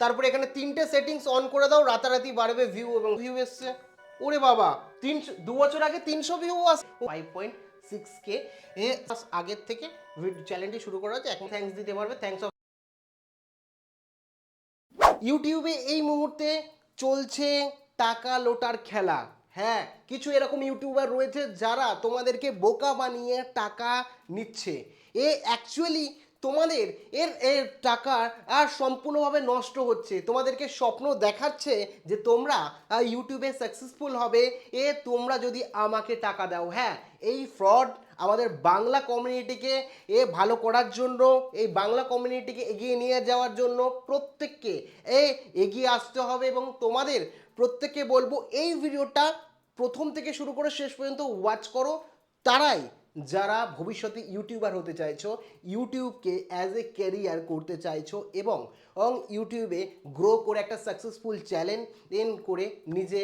তারপরে এখানে তিনটে সেটিংস অন করে দাও, রাতারাতি বাড়বে ভিউ এবং ভিউ এসছে। ওরে বাবা, 2 বছর আগে 300 ভিউ আস 5.6K এ আগের থেকে চ্যানেলটি শুরু করা হচ্ছে। এখন থ্যাঙ্কস দিতে পারবে, থ্যাঙ্কস। ইউটিউবে এই মুহূর্তে চলছে টাকা লোটার খেলা। হ্যাঁ, কিছু এরকম ইউটিউবার রয়েছে যারা তোমাদেরকে বোকা বানিয়ে টাকা নিচ্ছে। অ্যাকচুয়ালি তোমাদের এর এর টাকা আর সম্পূর্ণভাবে নষ্ট হচ্ছে। তোমাদেরকে স্বপ্ন দেখাচ্ছে যে তোমরা ইউটিউবে সাকসেসফুল হবে তোমরা যদি আমাকে টাকা দাও। হ্যাঁ, এই ফ্রড আমাদের বাংলা কমিউনিটিকে ভালো করার জন্য, এই বাংলা কমিউনিটিকে এগিয়ে নিয়ে যাওয়ার জন্য প্রত্যেককে এগিয়ে আসতে হবে। এবং তোমাদের প্রত্যেককে বলবো এই ভিডিওটা প্রথম থেকে শুরু করে শেষ পর্যন্ত ওয়াচ করো। তারাই যারা ভবিষ্যতে ইউটিউবার হতে চাইছো, ইউটিউবকে অ্যাজ এ ক্যারিয়ার করতে চাইছো এবং ইউটিউবে গ্রো করে একটা সাকসেসফুল চ্যানেল করে নিজে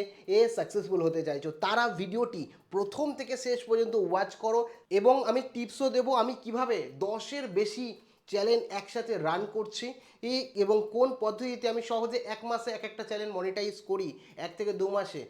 সাকসেসফুল হতে চাইছো, তারা ভিডিওটি প্রথম থেকে শেষ পর্যন্ত ওয়াচ করো। এবং আমি টিপসও দেবো আমি কিভাবে 10-এর বেশি চ্যানেল একসাথে রান করছি এবং কোন পদ্ধতিতে আমি সহজে 1 মাসে একটা চ্যানেল মনিটাইজ করি, 1 থেকে 2 মাসে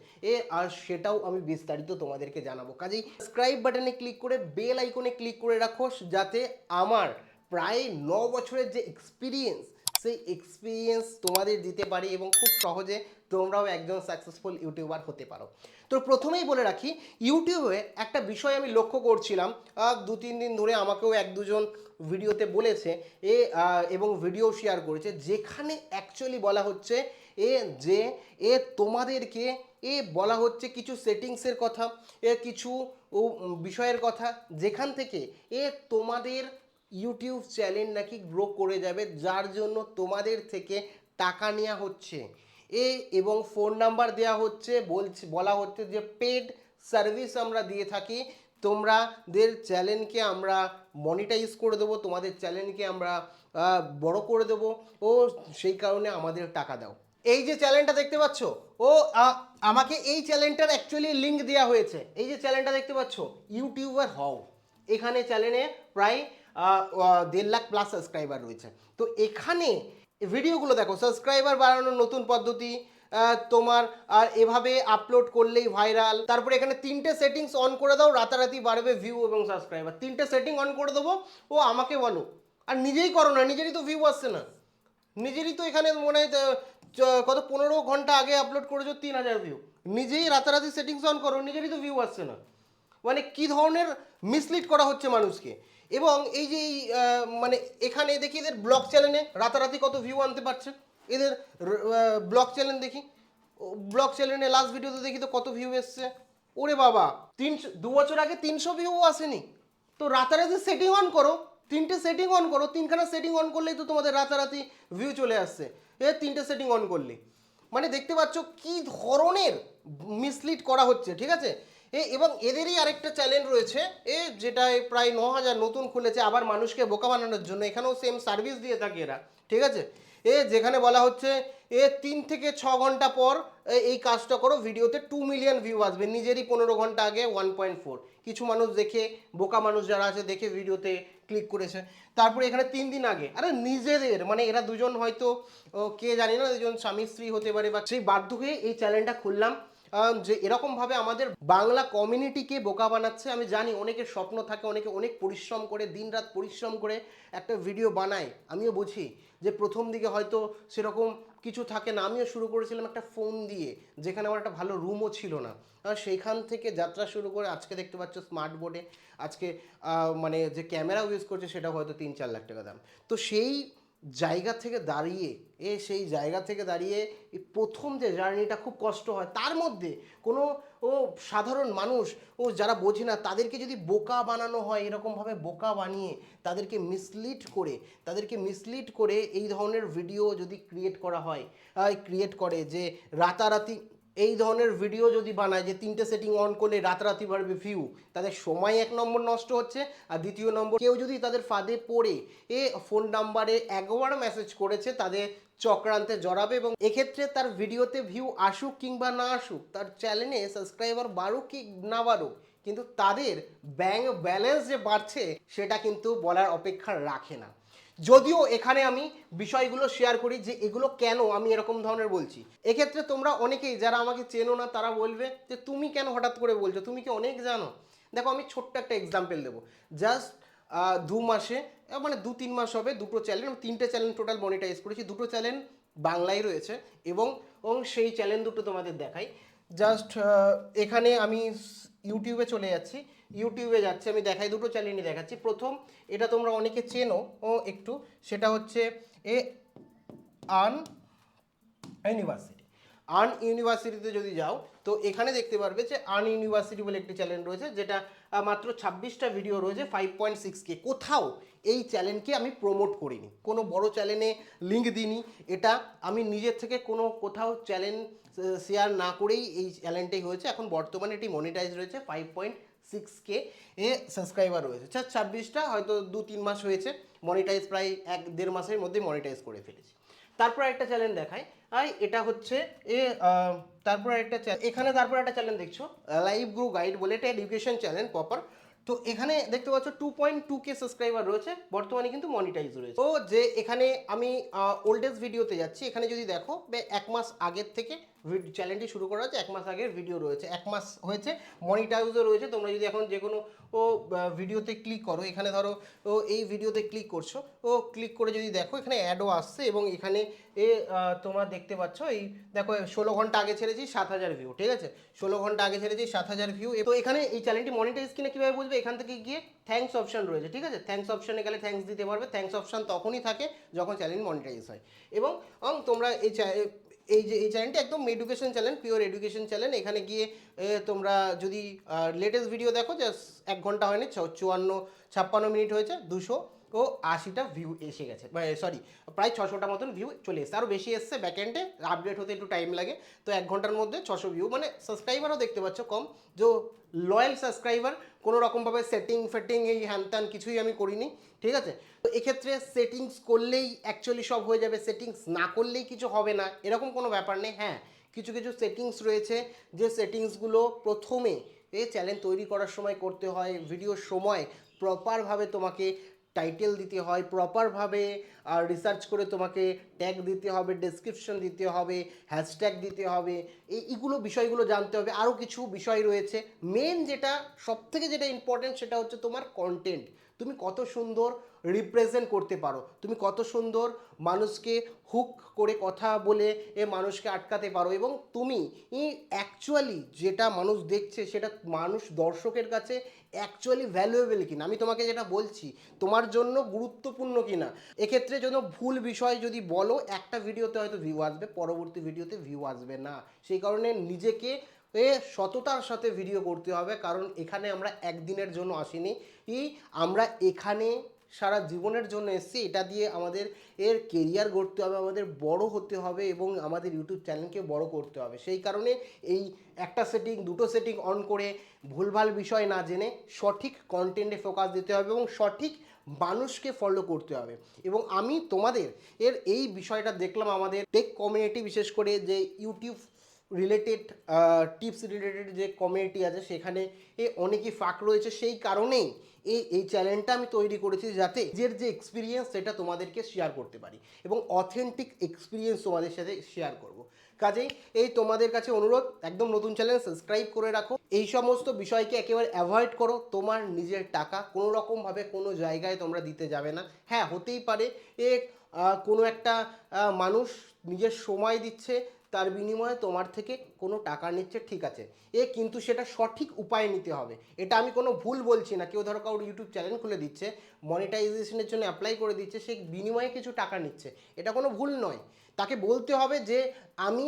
আর সেটাও আমি বিস্তারিত তোমাদেরকে জানাবো। কাজেই সাবস্ক্রাইব বাটনে ক্লিক করে বেল আইকনে ক্লিক করে রাখো, যাতে আমার প্রায় 9 বছরের যে এক্সপিরিয়েন্স, সেই এক্সপিরিয়েন্স তোমাদের দিতে পারি এবং খুব সহজে তোমরাও একজন সাকসেসফুল ইউটিউবার হতে পারো। তো প্রথমেই বলে রাখি, ইউটিউবে একটা বিষয় আমি লক্ষ্য করছিলাম 2-3 দিন ধরে, আমাকেও 1-2 জন ভিডিওতে বলেছে এবং ভিডিও শেয়ার করেছে, যেখানে অ্যাকচুয়ালি বলা হচ্ছে যে তোমাদেরকে বলা হচ্ছে কিছু সেটিংসের কথা, কিছু বিষয়ের কথা, যেখান থেকে তোমাদের ইউটিউব চ্যানেল নাকি গ্রো করে যাবে, যার জন্য তোমাদের থেকে টাকা নেওয়া হচ্ছে এবং ফোন নাম্বার দেওয়া হচ্ছে, বলা হচ্ছে যে পেড সার্ভিস আমরা দিয়ে থাকি, তোমাদের চ্যানেলকে আমরা মনিটাইজ করে দেবো, তোমাদের চ্যানেলকে আমরা বড় করে দেবো, সেই কারণে আমাদের টাকা দাও। এই যে চ্যানেলটা দেখতে পাচ্ছ, আমাকে এই চ্যানেলটার অ্যাকচুয়ালি লিঙ্ক দেওয়া হয়েছে। এই যে চ্যানেলটা দেখতে পাচ্ছ, ইউটিউবার হও, এখানে চ্যানেলে প্রায় 1.5 লাখ প্লাস সাবস্ক্রাইবার রয়েছে। তো এখানে ভিডিওগুলো দেখো, সাবস্ক্রাইবার বাড়ানোর নতুন পদ্ধতি, তোমার আর এভাবে আপলোড করলেই ভাইরাল। তারপরে এখানে তিনটে সেটিংস অন করে দাও, রাতারাতি বাড়বে ভিউ এবং সাবস্ক্রাইবার। তিনটে সেটিং অন করে দেবো, আমাকে বলো। আর নিজেই করো না, নিজেরই তো ভিউ আসছে না, নিজেরই তো এখানে মনে হয় কত 15 ঘন্টা আগে আপলোড করেছো 3000 ভিউ, নিজেই রাতারাতি সেটিংস অন করো, নিজেরই তো ভিউ আসছে না। মানে কী ধরনের মিসলিড করা হচ্ছে মানুষকে। এবং এই যে মানে এখানে দেখি এদের ব্লগ চ্যানেলে রাতারাতি কত ভিউ আনতে পারছে, এদের ব্লগ চ্যানেল দেখি, ব্লগ চ্যানেলে লাস্ট ভিডিওতে দেখি তো কত ভিউ এসছে। ওরে বাবা, 2 বছর আগে 300 ভিউ আসেনি। তো রাতারাতি সেটিং অন করো, তিনটে সেটিং অন করো, তিনখানা সেটিং অন করলেই তো তোমাদের রাতারাতি ভিউ চলে আসছে তিনটে সেটিং অন করলে। মানে দেখতে পাচ্ছ কি ধরনের মিসলিড করা হচ্ছে, ঠিক আছে। এবং এদেরই আরেকটা চ্যানেল রয়েছে যেটায় প্রায় 9000 নতুন খুলেছে, আবার মানুষকে বোকা বানানোর জন্য, এখানেও সেম সার্ভিস দিয়ে থাকে এরা, ঠিক আছে। যেখানে বলা হচ্ছে 3 থেকে 6 ঘন্টা পর এই কাজটা করো, ভিডিওতে 2 মিলিয়ন ভিউ আসবে, নিজেরই 15 ঘন্টা আগে 1.4। কিছু মানুষ দেখে, বোকা মানুষ যারা আছে দেখে ভিডিওতে ক্লিক করেছে। তারপরে এখানে 3 দিন আগে, আরে নিজেদের মানে এরা দুজন হয়তো কে জানি না, দুজন স্বামী স্ত্রী হতে পারে, বা সেই বাধ্য হয়ে এই চ্যানেলটা খুললাম যে এরকমভাবে আমাদের বাংলা কমিউনিটিকে বোকা বানাচ্ছে। আমি জানি অনেকের স্বপ্ন থাকে, অনেকে অনেক পরিশ্রম করে, দিনরাত পরিশ্রম করে একটা ভিডিও বানায়, আমিও বুঝি যে প্রথম দিকে হয়তো সেরকম কিছু থাকে না। আমিও শুরু করেছিলাম একটা ফোন দিয়ে, যেখানে আমার একটা ভালো রুমও ছিল না, সেইখান থেকে যাত্রা শুরু করে আজকে দেখতে পাচ্ছ স্মার্ট বোর্ডে, আজকে মানে যে ক্যামেরা ইউজ করছে সেটা হয়তো 3-4 লাখ টাকা দাম। তো সেই জায়গা থেকে দাঁড়িয়ে প্রথম যে জার্নিটা খুব কষ্ট হয়, তার মধ্যে কোনো সাধারণ মানুষ যারা বোঝে না, তাদেরকে যদি বোকা বানানো হয়, এরকমভাবে বোকা বানিয়ে তাদেরকে মিসলিড করে এই ধরনের ভিডিও যদি ক্রিয়েট করে যে রাতারাতি এই ধরনের ভিডিও যদি বানায় যে 3টে সেটিং অন করলে রাতারাতি বাড়বে ভিউ, তাদের সময় 1 নম্বর নষ্ট হচ্ছে, আর 2য় নম্বর কেউ যদি তাদের ফাঁদে পড়ে ফোন নাম্বারে একবার মেসেজ করেছে, তাদের চক্রান্তে জড়াবে এবং এক্ষেত্রে তার ভিডিওতে ভিউ আসুক কিংবা না আসুক, তার চ্যানেলে সাবস্ক্রাইবার বাড়ুক কি না বাড়ুক, কিন্তু তাদের ব্যাংক ব্যালেন্স যে বাড়ছে সেটা কিন্তু বলার অপেক্ষা রাখে না। যদিও এখানে আমি বিষয়গুলো শেয়ার করি যে এগুলো কেন আমি এরকম ধরনের বলছি। এক্ষেত্রে তোমরা অনেকেই যারা আমাকে চেনো না তারা বলবে যে তুমি কেন হঠাৎ করে বলছো, তুমি কি অনেক জানো। দেখো আমি ছোট্ট একটা এক্সাম্পল দেবো। জাস্ট 2 মাসে মানে 2-3 মাস হবে, দুটো চ্যানেল, 3টে চ্যানেল টোটাল মনিটাইজ করেছি। দুটো চ্যানেল বাংলায় রয়েছে এবং সেই চ্যানেল দুটো তোমাদের দেখাই। জাস্ট এখানে আমি ইউটিউবে চলে যাচ্ছি, ইউটিউবে যাচ্ছি, আমি দেখাই, দুটো চ্যানেলই দেখাচ্ছি। প্রথম, এটা তোমরা অনেকে চেনো একটু, সেটা হচ্ছে এ আর্ন ইউনিভার্সিটি। আর্ন ইউনিভার্সিটিতে যদি যাও তো এখানে দেখতে পারবে যে আর্ন ইউনিভার্সিটি বলে একটি চ্যানেল রয়েছে, যেটা মাত্র 26টা ভিডিও রয়েছে, 5.6K। কোথাও এই চ্যানেলকে আমি প্রমোট করিনি, কোনো বড় চ্যানেলে লিঙ্ক দিইনি, এটা আমি নিজের থেকে কোনো কোথাও চ্যানেল শেয়ার না করেই এই চ্যানেলটাই হয়েছে। এখন বর্তমানে এটি মনিটাইজ রয়েছে, 5.6K এ সাবস্ক্রাইবার রয়েছে। 26টা, হয়তো 2-3 মাস হয়েছে মনিটাইজ, প্রায় 1-1.5 মাসের মধ্যে মনিটাইজ করে ফেলেছি। তারপর একটা চ্যানেল দেখায়, এটা হচ্ছে তারপর একটা এখানে তারপর একটা চ্যানেল দেখছো লাইভ গ্রো গাইড বলে, এটা এডুকেশন চ্যানেল প্রপার। তো এখানে দেখতে পাচ্ছ 2.2K সাবস্ক্রাইবার রয়েছে, বর্তমানে কিন্তু মনিটাইজ রয়েছে। তো যে এখানে আমি ওল্ডেস্ট ভিডিওতে যাচ্ছি, এখানে যদি দেখো 1 মাস আগের থেকে চ্যানেলটি শুরু করা হচ্ছে, 1 মাস আগের ভিডিও রয়েছে, 1 মাস হয়েছে, মনিটাইজও রয়েছে। তোমরা যদি এখন যে কোনো ভিডিওতে ক্লিক করো, এখানে ধরো এই ভিডিওতে ক্লিক করছো, ক্লিক করে যদি দেখো এখানে অ্যাডও আসছে এবং এখানে তোমরা দেখতে পাচ্ছ, এই দেখো 16 ঘন্টা আগে ছেড়েছি 7,000 ভিউ, ঠিক আছে, 16 ঘন্টা আগে ছেড়েছি 7,000 ভিউ। তো এখানে এই চ্যানেলটি মনিটাইজ কিনা কীভাবে বুঝবে, এখান থেকে গিয়ে থ্যাঙ্কস অপশন রয়েছে, ঠিক আছে, থ্যাঙ্কস অপশনে গেলে থ্যাঙ্কস দিতে পারবে। থ্যাঙ্কস অপশন তখনই থাকে যখন চ্যানেল মনিটাইজ হয়। এবং তোমরা এই চ্যানেলটি একদম education channel, pure education channel. এখানে গিয়ে তোমরা যদি লেটেস্ট ভিডিও দেখো, জাস্ট 1 ঘন্টা হয়নি, 56 মিনিট হয়েছে, 280টা ভিউ এসে গেছে, সরি প্রায় 600টা মতন ভিউ চলে এসেছে, আরও বেশি এসছে, ব্যাকএন্ডে আপডেট হতে একটু টাইম লাগে। তো 1 ঘন্টার মধ্যে 600 ভিউ, মানে সাবস্ক্রাইবারও দেখতে পাচ্ছ কম, যে লয়াল সাবস্ক্রাইবার, কোনো রকমভাবে সেটিং এই হ্যান ত্যান কিছুই আমি করিনি, ঠিক আছে। তো এক্ষেত্রে সেটিংস করলেই অ্যাকচুয়ালি সব হয়ে যাবে, সেটিংস না করলেই কিছু হবে না, এরকম কোনো ব্যাপার নেই। হ্যাঁ, কিছু কিছু সেটিংস রয়েছে, যে সেটিংসগুলো প্রথমে এই চ্যানেল তৈরি করার সময় করতে হয়, ভিডিওর সময় প্রপারভাবে তোমাকে টাইটেল দিতে হয়, প্রপারভাবে রিসার্চ করে তোমাকে ট্যাগ দিতে হবে, ডেসক্রিপশন দিতে হবে, হ্যাশট্যাগ দিতে হবে, এইগুলো বিষয়গুলো জানতে হবে। আরও কিছু বিষয় রয়েছে, মেন যেটা সবথেকে যেটা ইম্পর্টেন্ট সেটা হচ্ছে তোমার কন্টেন্ট। তুমি কত সুন্দর রিপ্রেজেন্ট করতে পারো, তুমি কত সুন্দর মানুষকে হুক করে কথা বলে মানুষকে আটকাতে পারো, এবং তুমি অ্যাকচুয়ালি যেটা মানুষ দেখছে সেটা মানুষ দর্শকের কাছে অ্যাকচুয়ালি ভ্যালুয়েবল কিনা, আমি তোমাকে যেটা বলছি তোমার জন্য গুরুত্বপূর্ণ কিনা। এক্ষেত্রে যেন ভুল বিষয় যদি বলো, একটা ভিডিওতে হয়তো ভিউ আসবে, পরবর্তী ভিডিওতে ভিউ আসবে না। সেই কারণে নিজেকে সততার সাথে ভিডিও করতে হবে, কারণ এখানে আমরা একদিনের জন্য আসিনি, আমরা এখানে সারা জীবনের জন্য এসেছি। এটা দিয়ে আমাদের কেরিয়ার গড়তে হবে, আমাদের বড় হতে হবে এবং আমাদের ইউটিউব চ্যানেলকে বড় করতে হবে। সেই কারণে এই একটা সেটিং, দুটো সেটিং অন করে ভুলভাল বিষয় না জেনে সঠিক কন্টেন্টে ফোকাস দিতে হবে এবং সঠিক মানুষকে ফলো করতে হবে। এবং আমি তোমাদের এই বিষয়টা দেখলাম আমাদের টেক কমিউনিটি, বিশেষ করে যে ইউটিউব রিলেটেড টিপস রিলেটেড যে কমিউনিটি আছে, সেখানে অনেকই ফাঁক রয়েছে। সেই কারণেই এই চ্যানেলটা আমি তৈরি করেছি, যাতে নিজের যে এক্সপিরিয়েন্স সেটা তোমাদেরকে শেয়ার করতে পারি এবং অথেন্টিক এক্সপিরিয়েন্স তোমাদের সাথে শেয়ার করব। কাজেই তোমাদের কাছে অনুরোধ, একদম নতুন চ্যানেল সাবস্ক্রাইব করে রাখো, এই সমস্ত বিষয়কে একেবারে অ্যাভয়েড করো। তোমার নিজের টাকা কোনো রকমভাবে কোনো জায়গায় তোমরা দিতে যাবে না। হ্যাঁ, হতেই পারে কোনো একটা মানুষ নিজের সময় দিচ্ছে, তার বিনিময়ে তোমার থেকে কোনো টাকা নিচ্ছে, ঠিক আছে, কিন্তু সেটা সঠিক উপায়ে নিতে হবে। এটা আমি কোনো ভুল বলছি না। কেউ ধরো কারোর ইউটিউব চ্যানেল খুলে দিচ্ছে, মনিটাইজেশনের জন্য অ্যাপ্লাই করে দিচ্ছে, সে বিনিময়ে কিছু টাকা নিচ্ছে, এটা কোনো ভুল নয়। তাকে বলতে হবে যে আমি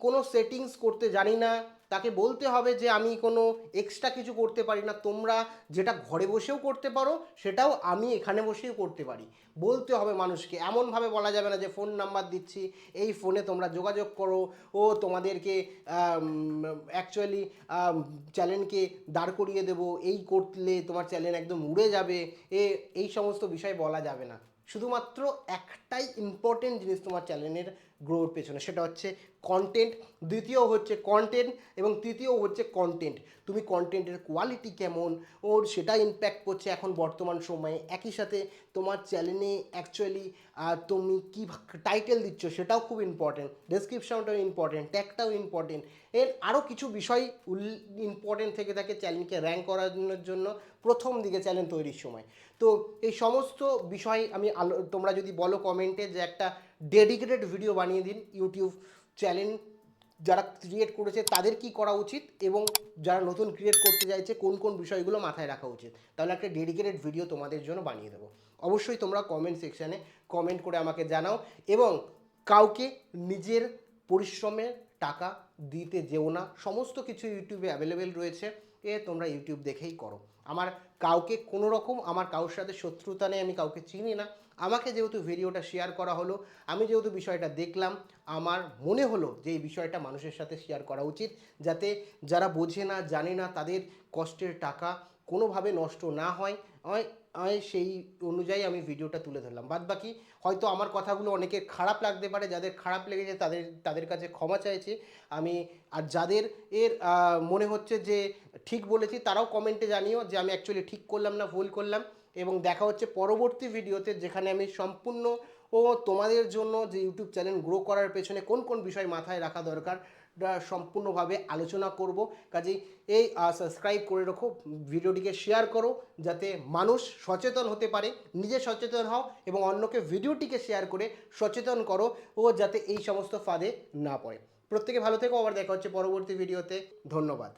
কোনো সেটিংস করতে জানি না, তাকে বলতে হবে যে আমি কোনো এক্সট্রা কিছু করতে পারি না, তোমরা যেটা ঘরে বসেও করতে পারো সেটাও আমি এখানে বসেও করতে পারি, বলতে হবে মানুষকে। এমনভাবে বলা যাবে না যে ফোন নাম্বার দিচ্ছি, এই ফোনে তোমরা যোগাযোগ করো, তোমাদেরকে অ্যাকচুয়ালি চ্যানেলকে দাঁড় করিয়ে দেবো, এই করলে তোমার চ্যানেল একদম উড়ে যাবে, এই সমস্ত বিষয় বলা যাবে না। শুধুমাত্র একটাই ইম্পর্টেন্ট জিনিস তোমার চ্যানেলের গ্রোর পেছনে, সেটা হচ্ছে কন্টেন্ট, দ্বিতীয় হচ্ছে কন্টেন্ট এবং তৃতীয় হচ্ছে কন্টেন্ট। তুমি কন্টেন্টের কোয়ালিটি কেমন ওর সেটা ইম্প্যাক্ট করছে এখন বর্তমান সময়ে। একই সাথে তোমার চ্যানেলে অ্যাকচুয়ালি তুমি কী টাইটেল দিচ্ছ সেটাও খুব ইম্পর্টেন্ট, ডেসক্রিপশনটাও ইম্পর্টেন্ট, ট্যাগটাও ইম্পর্টেন্ট। এর আরও কিছু বিষয় ইম্পর্টেন্ট থেকে থাকে চ্যানেলকে র্যাঙ্ক করানোর জন্য প্রথম দিকে চ্যানেল তৈরির সময়। তো এই সমস্ত বিষয় আমি তোমরা যদি বলো কমেন্টে যে একটা ডেডিকেটেড ভিডিও বানিয়ে দিন ইউটিউব চ্যানেল যারা ক্রিয়েট করেছে তাদের কি করা উচিত এবং যারা নতুন ক্রিয়েট করতে চাইছে কোন কোন বিষয়গুলো মাথায় রাখা উচিত, তাহলে একটা ডেডিকেটেড ভিডিও তোমাদের জন্য বানিয়ে দেবো। অবশ্যই তোমরা কমেন্ট সেকশানে কমেন্ট করে আমাকে জানাও এবং কাউকে নিজের পরিশ্রমের টাকা দিতে যেও না, সমস্ত কিছু ইউটিউবে অ্যাভেলেবেল রয়েছে, তোমরা ইউটিউব দেখেই করো। আমার কাউকে কোনো রকম আমার কারোর সাথে শত্রুতা নেই, আমি কাউকে চিনি না। আমাকে যেহেতু ভিডিওটা শেয়ার করা হলো, আমি যেহেতু বিষয়টা দেখলাম, আমার মনে হলো যে এই বিষয়টা মানুষের সাথে শেয়ার করা উচিত, যাতে যারা বোঝে না জানে না তাদের কষ্টের টাকা কোনোভাবে নষ্ট না হয়। সেই অনুযায়ী আমি ভিডিওটা তুলে ধরলাম। বাদবাকি হয়তো আমার কথাগুলো অনেকের খারাপ লাগতে পারে, যাদের খারাপ লেগেছে তাদের কাছে ক্ষমা চাইছি আমি। আর যাদের মনে হচ্ছে যে ঠিক বলেছি তারাও কমেন্টে জানিও যে আমি অ্যাকচুয়ালি ঠিক করলাম না ভুল করলাম। এবং দেখা হচ্ছে পরবর্তী ভিডিওতে, যেখানে আমি সম্পূর্ণ তোমাদের জন্য যে ইউটিউব চ্যানেল গ্রো করার পেছনে কোন কোন বিষয় মাথায় রাখা দরকার সম্পূর্ণভাবে আলোচনা করব। কাজেই এই সাবস্ক্রাইব করে রাখো, ভিডিওটিকে শেয়ার করো যাতে মানুষ সচেতন হতে পারে, নিজে সচেতন হও এবং অন্যকে ভিডিওটিকে শেয়ার করে সচেতন করো যাতে এই সমস্ত ফাঁদে না পড়ে। প্রত্যেকে ভালো থেকো, আবার দেখা হচ্ছে পরবর্তী ভিডিওতে। ধন্যবাদ।